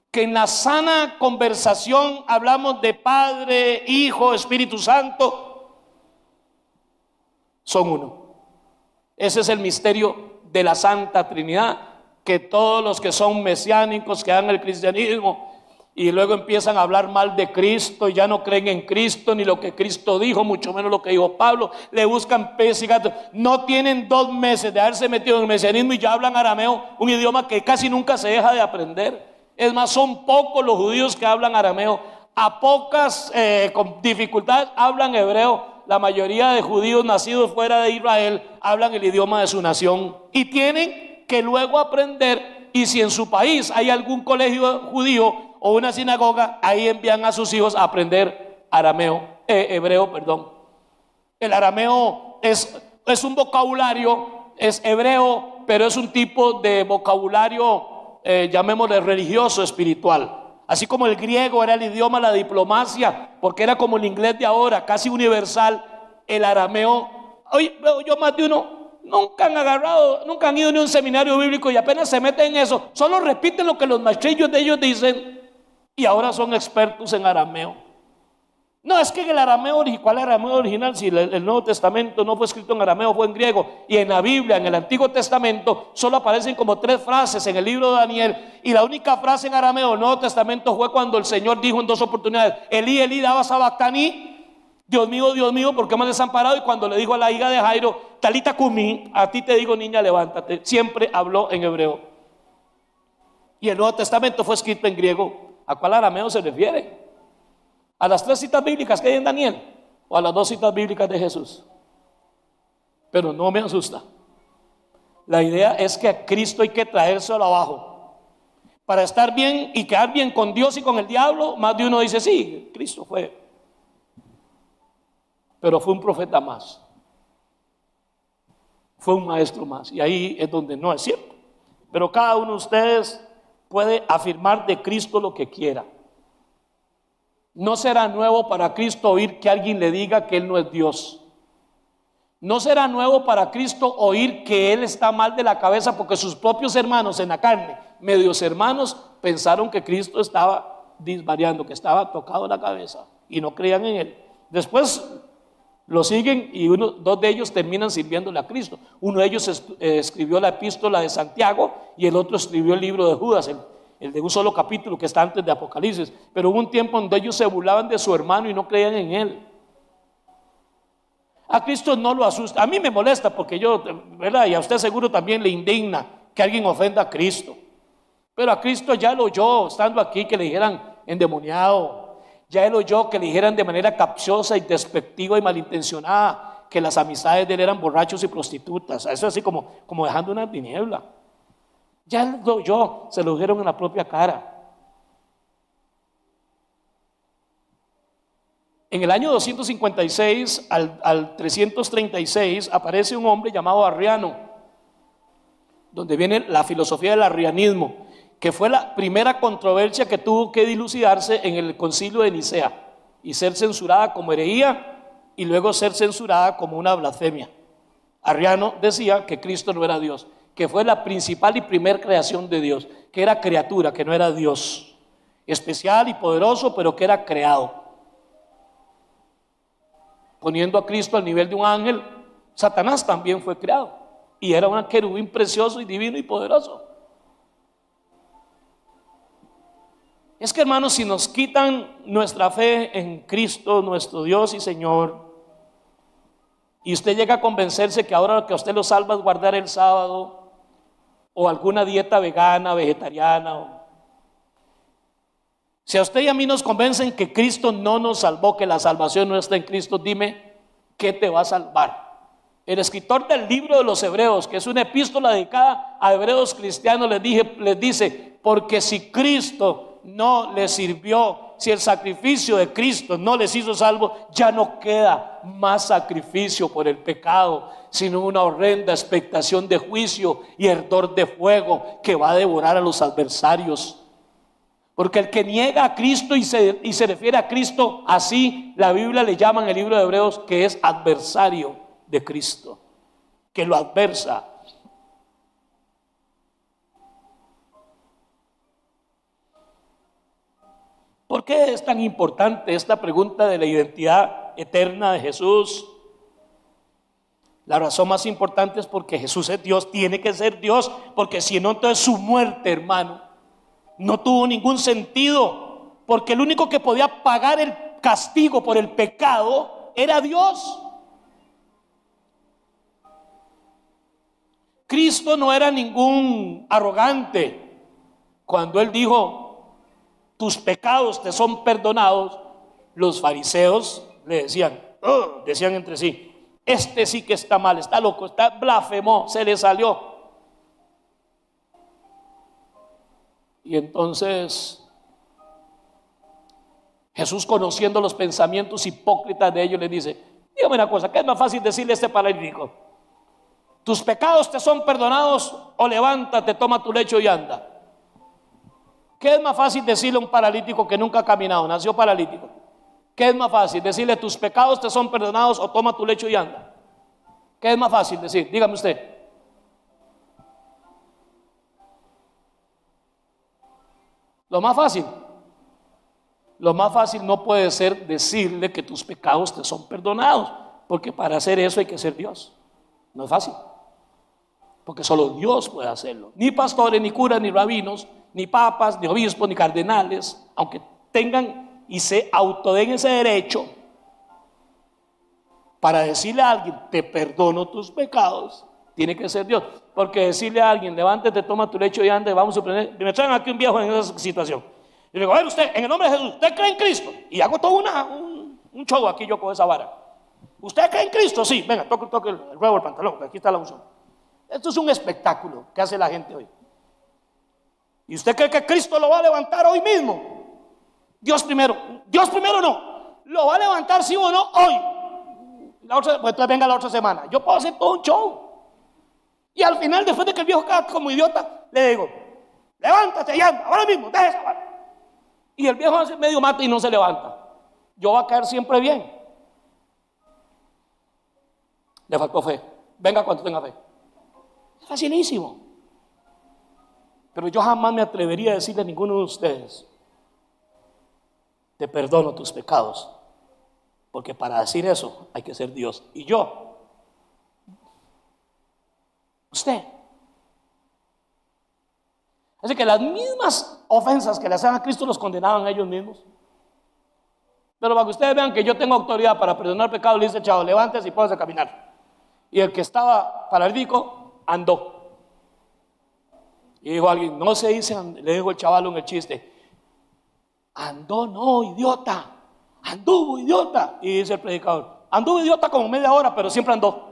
Que en la sana conversación hablamos de Padre, Hijo, Espíritu Santo, son uno. Ese es el misterio de la Santa Trinidad, que todos los que son mesiánicos, que dan el cristianismo y luego empiezan a hablar mal de Cristo y ya no creen en Cristo ni lo que Cristo dijo, mucho menos lo que dijo Pablo, le buscan pez y gato. No tienen 2 meses de haberse metido en el mesianismo y ya hablan arameo, un idioma que casi nunca se deja de aprender. Es más, son pocos los judíos que hablan arameo, a pocas con dificultades hablan hebreo. La mayoría de judíos nacidos fuera de Israel hablan el idioma de su nación y tienen que luego aprender Y si en su país hay algún colegio judío o una sinagoga, ahí envían a sus hijos a aprender hebreo, perdón. El arameo es un vocabulario, es hebreo, pero es un tipo de vocabulario, llamémosle religioso, espiritual. Así como el griego era el idioma de la diplomacia, porque era como el inglés de ahora, casi universal, el arameo. Hoy veo yo más de uno, nunca han ido ni a un seminario bíblico y apenas se meten en eso, solo repiten lo que los maestrillos de ellos dicen y ahora son expertos en arameo. No, es que en el arameo, ¿cuál arameo original? Si el Nuevo Testamento no fue escrito en arameo, fue en griego. Y en la Biblia, en el Antiguo Testamento, solo aparecen como 3 frases en el libro de Daniel. Y la única frase en arameo del Nuevo Testamento fue cuando el Señor dijo en 2 oportunidades: Elí, Elí, lama sabactani, Dios mío, ¿por qué me has desamparado? Y cuando le dijo a la hija de Jairo, Talita cumi, a ti te digo, niña, levántate. Siempre habló en hebreo. Y el Nuevo Testamento fue escrito en griego. ¿A cuál arameo se refiere? ¿A las 3 citas bíblicas que hay en Daniel o a las 2 citas bíblicas de Jesús? Pero no me asusta. La idea es que a Cristo hay que traérselo abajo para estar bien y quedar bien con Dios y con el diablo. Más de uno dice: sí, Cristo fue, pero fue un profeta más, fue un maestro más. Y ahí es donde no es cierto. Pero cada uno de ustedes puede afirmar de Cristo lo que quiera. No será nuevo para Cristo oír que alguien le diga que Él no es Dios. No será nuevo para Cristo oír que Él está mal de la cabeza porque sus propios hermanos en la carne, medios hermanos, pensaron que Cristo estaba disvariando, que estaba tocado la cabeza y no creían en Él. Después lo siguen y 2 de ellos terminan sirviéndole a Cristo. Uno de ellos escribió la epístola de Santiago y el otro escribió el libro de Judas, el de un solo capítulo que está antes de Apocalipsis. Pero hubo un tiempo donde ellos se burlaban de su hermano y no creían en él. A Cristo no lo asusta. A mí me molesta porque yo, ¿verdad? Y a usted seguro también le indigna que alguien ofenda a Cristo. Pero a Cristo ya lo oyó estando aquí que le dijeran endemoniado. Ya él oyó que le dijeran de manera capciosa y despectiva y malintencionada que las amistades de él eran borrachos y prostitutas. Eso así como dejando una tiniebla. Ya lo oyó, se lo dijeron en la propia cara. En el año 256 al 336 aparece un hombre llamado Arriano, donde viene la filosofía del arrianismo, que fue la primera controversia que tuvo que dilucidarse en el concilio de Nicea y ser censurada como herejía y luego ser censurada como una blasfemia. Arriano decía que Cristo no era Dios, que fue la principal y primer creación de Dios, que era criatura, que no era Dios, especial y poderoso, pero que era creado, poniendo a Cristo al nivel de un ángel. Satanás también fue creado y era un querubín precioso y divino y poderoso. Es que, hermanos, si nos quitan nuestra fe en Cristo, nuestro Dios y Señor, y usted llega a convencerse que ahora lo que a usted lo salva es guardar el sábado o alguna dieta vegana, vegetariana, si a usted y a mí nos convencen que Cristo no nos salvó, que la salvación no está en Cristo, dime, ¿qué te va a salvar? El escritor del libro de los Hebreos, que es una epístola dedicada a hebreos cristianos, les dice: porque si Cristo no les sirvió, si el sacrificio de Cristo no les hizo salvo, ya no queda más sacrificio por el pecado, sino una horrenda expectación de juicio y ardor de fuego que va a devorar a los adversarios. Porque el que niega a Cristo y se refiere a Cristo así, la Biblia le llama en el libro de Hebreos que es adversario de Cristo, que lo adversa. ¿Por qué es tan importante esta pregunta de la identidad eterna de Jesús? La razón más importante es porque Jesús es Dios, tiene que ser Dios, porque si no, entonces su muerte, hermano, no tuvo ningún sentido, porque el único que podía pagar el castigo por el pecado era Dios. Cristo no era ningún arrogante. Cuando Él dijo: tus pecados te son perdonados, los fariseos le decían, decían entre sí: este sí que está mal, está loco, está blasfemó, se le salió. Y entonces Jesús, conociendo los pensamientos hipócritas de ellos, les dice: dígame una cosa, ¿qué es más fácil decirle a este paralítico? ¿Tus pecados te son perdonados? O levántate, toma tu lecho y anda. ¿Qué es más fácil decirle a un paralítico que nunca ha caminado, nació paralítico? ¿Qué es más fácil decirle: tus pecados te son perdonados, o toma tu lecho y anda? ¿Qué es más fácil decir? Dígame usted. Lo más fácil. Lo más fácil no puede ser decirle que tus pecados te son perdonados, porque para hacer eso hay que ser Dios. No es fácil, porque solo Dios puede hacerlo. Ni pastores, ni curas, ni rabinos, ni papas, ni obispos, ni cardenales, aunque tengan y se autoden ese derecho para decirle a alguien: te perdono tus pecados, tiene que ser Dios. Porque decirle a alguien: levántate, toma tu lecho y ande, vamos a suponer, me traen aquí un viejo en esa situación, y le digo: a ver, usted, en el nombre de Jesús, ¿usted cree en Cristo? Y hago todo un show aquí yo con esa vara. ¿Usted cree en Cristo? Sí, venga, toque el ruedo del pantalón, que aquí está la unción. Esto es un espectáculo que hace la gente hoy. ¿Y usted cree que Cristo lo va a levantar hoy mismo? Dios primero no, lo va a levantar sí o no hoy. Pues entonces venga la otra semana. Yo puedo hacer todo un show. Y al final, después de que el viejo queda como idiota, le digo: levántate y anda, ahora mismo, deja esa vara. Y el viejo hace medio mate y no se levanta. Yo voy a caer siempre bien. Le faltó fe. Venga cuando tenga fe. Es facilísimo. Pero yo jamás me atrevería a decirle a ninguno de ustedes: te perdono tus pecados, porque para decir eso hay que ser Dios. Y yo, usted. Así que las mismas ofensas que le hacían a Cristo los condenaban a ellos mismos. Pero para que ustedes vean que yo tengo autoridad para perdonar pecados, le dice: chavo, levántese y póngase a caminar. Y el que estaba paralítico andó. Y dijo alguien: no se dice, le dijo el chavalo en el chiste: andó no, idiota, anduvo, idiota. Y dice el predicador: anduvo, idiota, como media hora, pero siempre andó.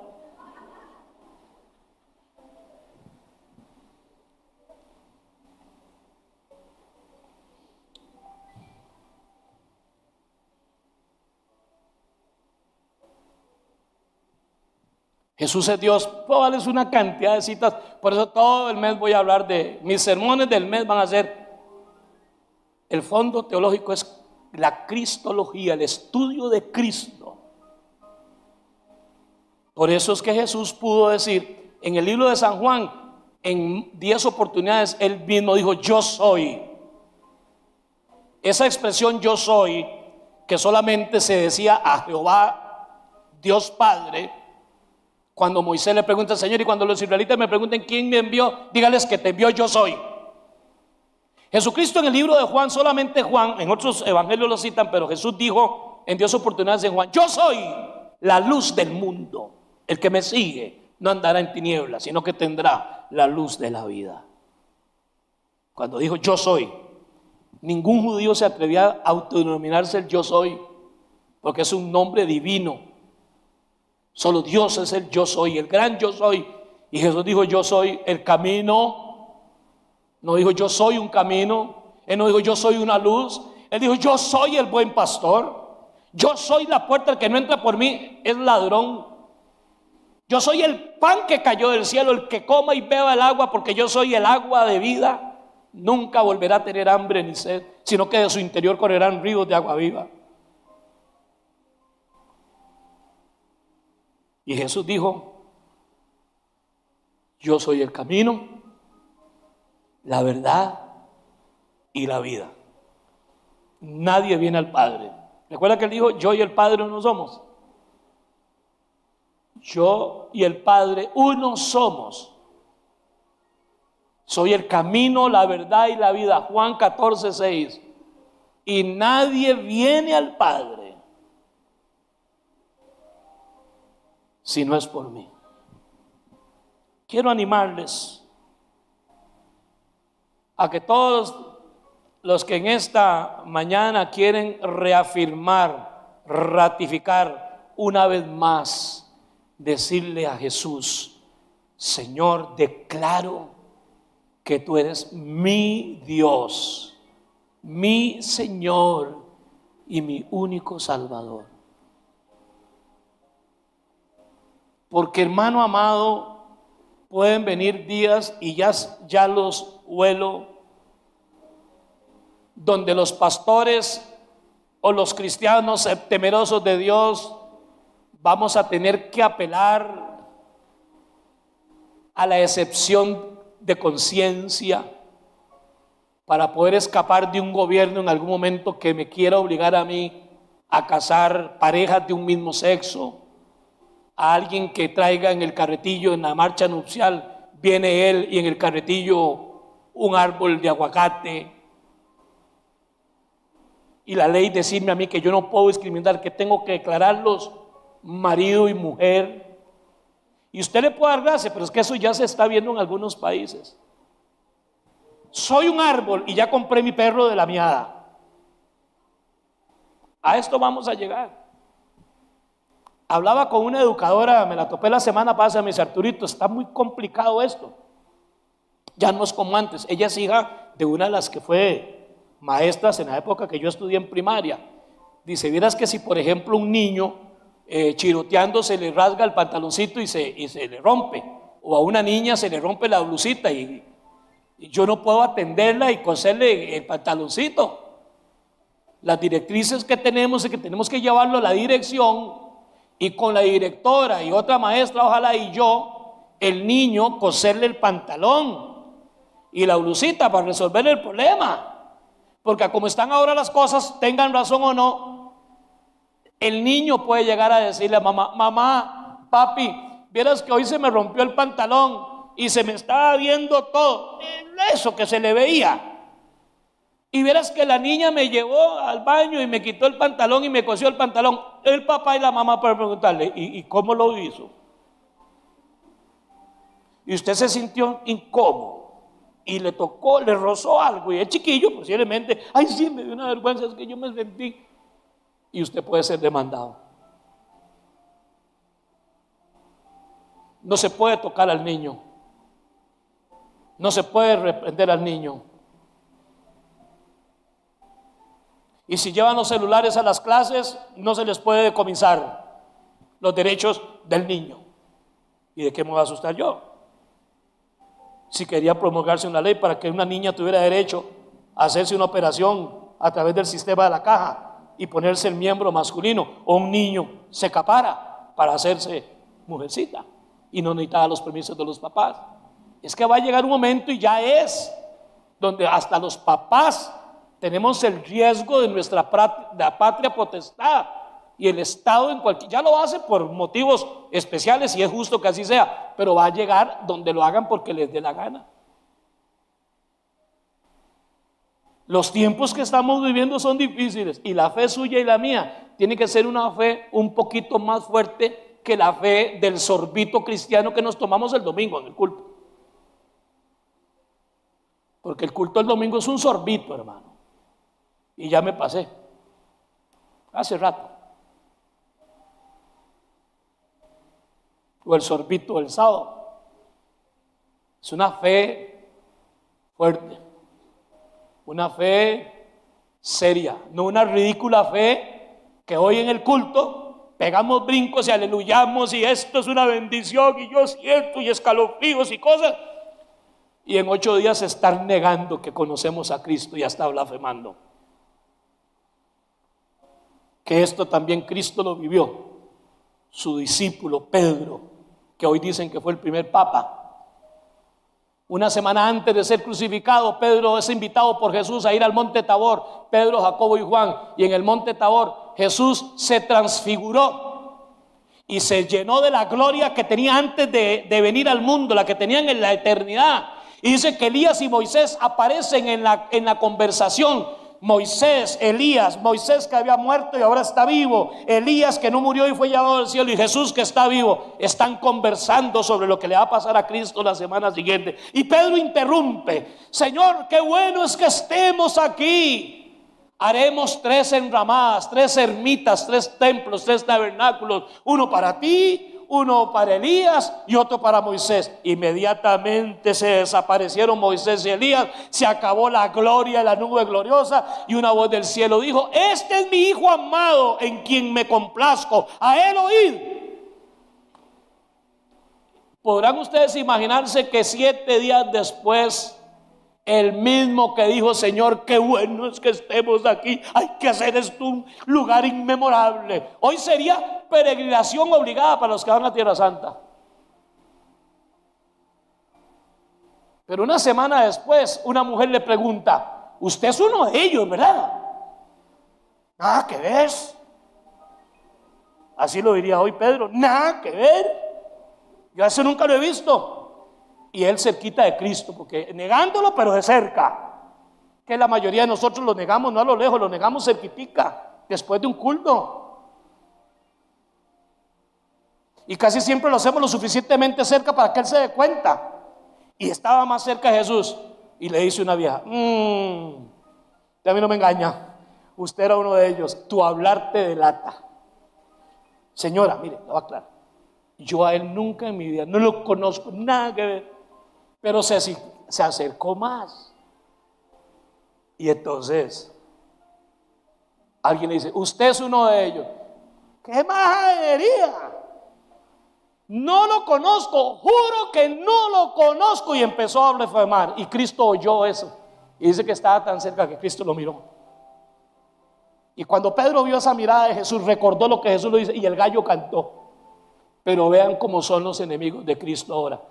Jesús es Dios. Puedo darles una cantidad de citas, por eso todo el mes voy a hablar de mis sermones del mes. Van a ser, el fondo teológico es la cristología, el estudio de Cristo. Por eso es que Jesús pudo decir en el libro de San Juan, en 10 oportunidades, él mismo dijo: yo soy. Esa expresión yo soy, que solamente se decía a Jehová, Dios Padre. Cuando Moisés le pregunta al Señor, y cuando los israelitas me pregunten quién me envió, dígales que te envió yo soy. Jesucristo en el libro de Juan, solamente Juan, en otros evangelios lo citan, pero Jesús dijo en 10 oportunidades en Juan: yo soy la luz del mundo. El que me sigue no andará en tinieblas, sino que tendrá la luz de la vida. Cuando dijo yo soy, ningún judío se atrevía a autodenominarse el yo soy, porque es un nombre divino. Solo Dios es el yo soy, el gran yo soy. Y Jesús dijo: yo soy el camino. No dijo: yo soy un camino. Él no dijo: yo soy una luz. Él dijo: yo soy el buen pastor. Yo soy la puerta. El que no entra por mí es ladrón. Yo soy el pan que cayó del cielo. El que coma y beba el agua, porque yo soy el agua de vida, nunca volverá a tener hambre ni sed, sino que de su interior correrán ríos de agua viva. Y Jesús dijo: yo soy el camino, la verdad y la vida. Nadie viene al Padre. ¿Recuerda que él dijo: yo y el Padre uno somos? Yo y el Padre uno somos. Soy el camino, la verdad y la vida. Juan 14:6. Y nadie viene al Padre si no es por mí. Quiero animarles a que todos los que en esta mañana quieren reafirmar, ratificar una vez más, decirle a Jesús: Señor, declaro que tú eres mi Dios, mi Señor y mi único Salvador. Porque, hermano amado, pueden venir días, y ya los huelo, donde los pastores o los cristianos temerosos de Dios vamos a tener que apelar a la excepción de conciencia para poder escapar de un gobierno en algún momento que me quiera obligar a mí a casar parejas de un mismo sexo, a alguien que traiga en el carretillo, en la marcha nupcial, viene él y en el carretillo un árbol de aguacate, y la ley decirme a mí que yo no puedo discriminar, que tengo que declararlos marido y mujer. Y usted le puede dar gracia, pero es que eso ya se está viendo en algunos países. Soy un árbol y ya compré mi perro de la miada. A esto vamos a llegar. Hablaba con una educadora, me la topé la semana pasada, me dice: Arturito, está muy complicado esto. Ya no es como antes. Ella es hija de una de las que fue maestras en la época que yo estudié en primaria. Dice: vieras que si por ejemplo un niño chiroteando se le rasga el pantaloncito y se le rompe, o a una niña se le rompe la blusita y yo no puedo atenderla y coserle el pantaloncito. Las directrices que tenemos es que tenemos que llevarlo a la dirección, y con la directora y otra maestra, ojalá, y yo, el niño, coserle el pantalón y la blusita para resolver el problema. Porque como están ahora las cosas, tengan razón o no, el niño puede llegar a decirle a mamá: mamá, papi, vieras que hoy se me rompió el pantalón y se me estaba viendo todo eso que se le veía. Y vieras que la niña me llevó al baño y me quitó el pantalón y me cosió el pantalón. El papá y la mamá pueden preguntarle: ¿y cómo lo hizo? Y usted se sintió incómodo y le tocó, le rozó algo, y el chiquillo posiblemente: ay, sí, me dio una vergüenza, es que yo me sentí. Y usted puede ser demandado. No se puede tocar al niño, no se puede reprender al niño. Y si llevan los celulares a las clases, no se les puede decomisar los derechos del niño. ¿Y de qué me voy a asustar yo? Si quería promulgarse una ley para que una niña tuviera derecho a hacerse una operación a través del sistema de la caja y ponerse el miembro masculino, o un niño se capara para hacerse mujercita y no necesitaba los permisos de los papás. Es que va a llegar un momento, y ya es, donde hasta los papás tenemos el riesgo de nuestra patria potestad, y el Estado ya lo hace por motivos especiales, y es justo que así sea, pero va a llegar donde lo hagan porque les dé la gana. Los tiempos que estamos viviendo son difíciles, y la fe suya y la mía tiene que ser una fe un poquito más fuerte que la fe del sorbito cristiano que nos tomamos el domingo en el culto. Porque el culto del domingo es un sorbito, hermano. Y ya me pasé hace rato. O el sorbito del sábado. Es una fe fuerte, una fe seria, no una ridícula fe que hoy en el culto pegamos brincos y aleluyamos y esto es una bendición y yo siento y escalofríos y cosas, y en 8 días estar negando que conocemos a Cristo y hasta blasfemando. Que esto también Cristo lo vivió, su discípulo Pedro, que hoy dicen que fue el primer papa. Una semana antes de ser crucificado, Pedro es invitado por Jesús a ir al monte Tabor, Pedro, Jacobo y Juan, y en el monte Tabor Jesús se transfiguró y se llenó de la gloria que tenía antes de venir al mundo, la que tenían en la eternidad. Y dice que Elías y Moisés aparecen en la conversación. Moisés, Elías, Moisés que había muerto y ahora está vivo, Elías que no murió y fue llevado al cielo, y Jesús que está vivo, están conversando sobre lo que le va a pasar a Cristo la semana siguiente. Y Pedro interrumpe: Señor, qué bueno es que estemos aquí. Haremos 3 enramadas, 3 ermitas, 3 templos, 3 tabernáculos, uno para ti, uno para Elías y otro para Moisés. Inmediatamente se desaparecieron Moisés y Elías, se acabó la gloria de la nube gloriosa y una voz del cielo dijo: este es mi hijo amado en quien me complazco, a él oíd. ¿Podrán ustedes imaginarse que 7 días después, el mismo que dijo: Señor, qué bueno es que estemos aquí, hay que hacer esto un lugar inmemorable, hoy sería peregrinación obligada para los que van a Tierra Santa? Pero una semana después, una mujer le pregunta: usted es uno de ellos, ¿verdad? Nada que ver. Así lo diría hoy Pedro: nada que ver, yo eso nunca lo he visto. Y él cerquita de Cristo, porque negándolo pero de cerca, que la mayoría de nosotros lo negamos no a lo lejos, lo negamos cerquitica, después de un culto. Y casi siempre lo hacemos lo suficientemente cerca para que él se dé cuenta. Y estaba más cerca de Jesús y le dice una vieja: a mí no me engaña, usted era uno de ellos, tu hablar te delata. Señora, mire, lo va a aclarar, yo a él nunca en mi vida, no lo conozco, nada que ver. Pero se acercó más. Y entonces alguien le dice: usted es uno de ellos. ¡Qué majadería! No lo conozco, juro que no lo conozco. Y empezó a blasfemar. Y Cristo oyó eso. Y dice que estaba tan cerca que Cristo lo miró. Y cuando Pedro vio esa mirada de Jesús, recordó lo que Jesús le dice, y el gallo cantó. Pero vean cómo son los enemigos de Cristo ahora.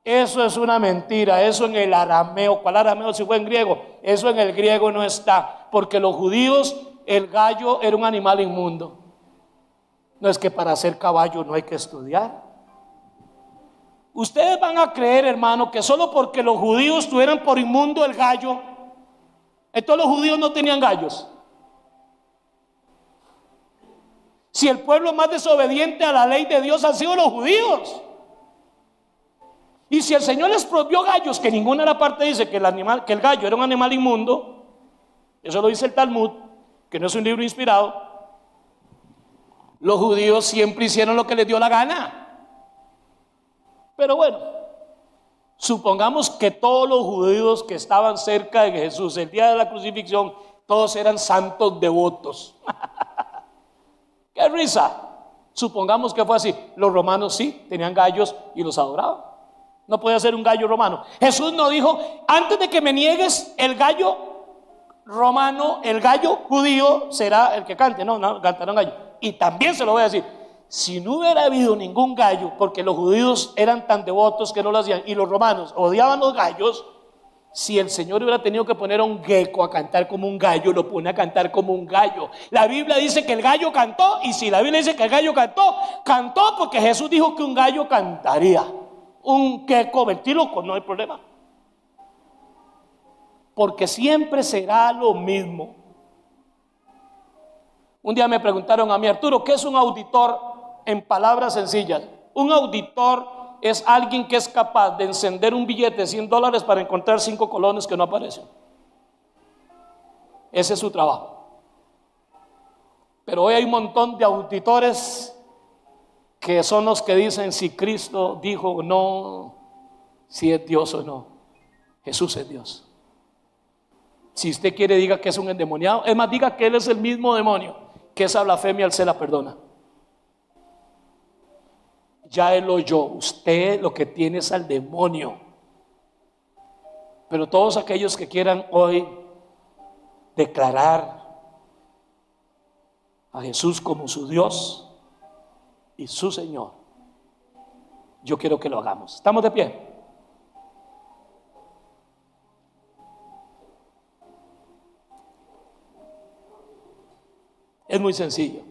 Eso es una mentira. Eso en el arameo, ¿cuál arameo si fue en griego? Eso en el griego no está, porque los judíos, el gallo era un animal inmundo. No es que para ser caballo no hay que estudiar. Ustedes van a creer, hermano, que solo porque los judíos tuvieran por inmundo el gallo, entonces los judíos no tenían gallos. Si el pueblo más desobediente a la ley de Dios han sido los judíos. Y si el Señor les prohibió gallos, que ninguna era parte, dice que el gallo era un animal inmundo, eso lo dice el Talmud, que no es un libro inspirado, los judíos siempre hicieron lo que les dio la gana. Pero bueno, supongamos que todos los judíos que estaban cerca de Jesús el día de la crucifixión, todos eran santos devotos. ¡Qué risa! Supongamos que fue así. Los romanos sí, tenían gallos y los adoraban. No podía ser un gallo romano. Jesús no dijo: antes de que me niegues, el gallo romano, el gallo judío será el que cante. No, cantará un gallo. Y también se lo voy a decir: si no hubiera habido ningún gallo, porque los judíos eran tan devotos que no lo hacían, y los romanos odiaban los gallos, si el Señor hubiera tenido que poner a un gecko a cantar como un gallo, lo pone a cantar como un gallo. La Biblia dice que el gallo cantó, y si la Biblia dice que el gallo cantó porque Jesús dijo que un gallo cantaría. Un gecko ventríloco, no hay problema, porque siempre será lo mismo. Un día me preguntaron a mí: Arturo, ¿qué es un auditor? En palabras sencillas, un auditor es alguien que es capaz de encender un billete de $100 para encontrar 5 colones que no aparecen. Ese es su trabajo. Pero hoy hay un montón de auditores que son los que dicen si Cristo dijo o no, si es Dios o no. Jesús es Dios. Si usted quiere, diga que es un endemoniado. Es más, diga que Él es el mismo demonio, que esa blasfemia Él se la perdona. Ya Él lo oyó. Usted lo que tiene es al demonio. Pero todos aquellos que quieran hoy declarar a Jesús como su Dios y su Señor, yo quiero que lo hagamos. ¿Estamos de pie? Es muy sencillo.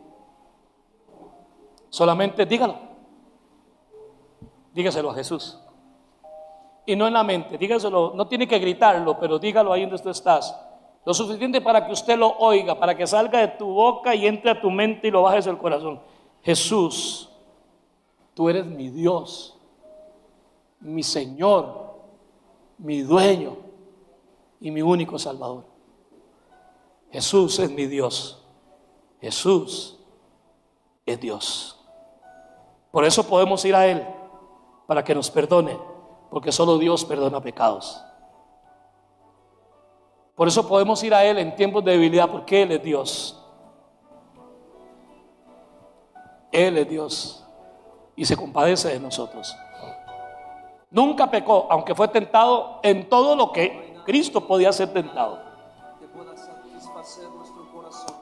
Solamente dígalo. Dígaselo a Jesús. Y no en la mente, dígaselo, no tiene que gritarlo, pero dígalo ahí donde tú estás. Lo suficiente para que usted lo oiga, para que salga de tu boca y entre a tu mente y lo bajes del corazón. Jesús, tú eres mi Dios, mi Señor, mi dueño y mi único Salvador. Jesús es mi Dios. Jesús es Dios. Por eso podemos ir a Él, para que nos perdone, porque solo Dios perdona pecados. Por eso podemos ir a Él en tiempos de debilidad, porque Él es Dios. Él es Dios y se compadece de nosotros. Nunca pecó, aunque fue tentado en todo lo que Cristo podía ser tentado.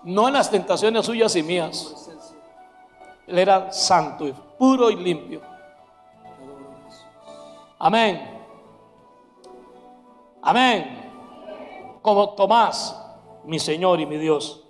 No en las tentaciones suyas y mías. Él era santo y puro y limpio. Amén. Amén. Como Tomás, mi Señor y mi Dios.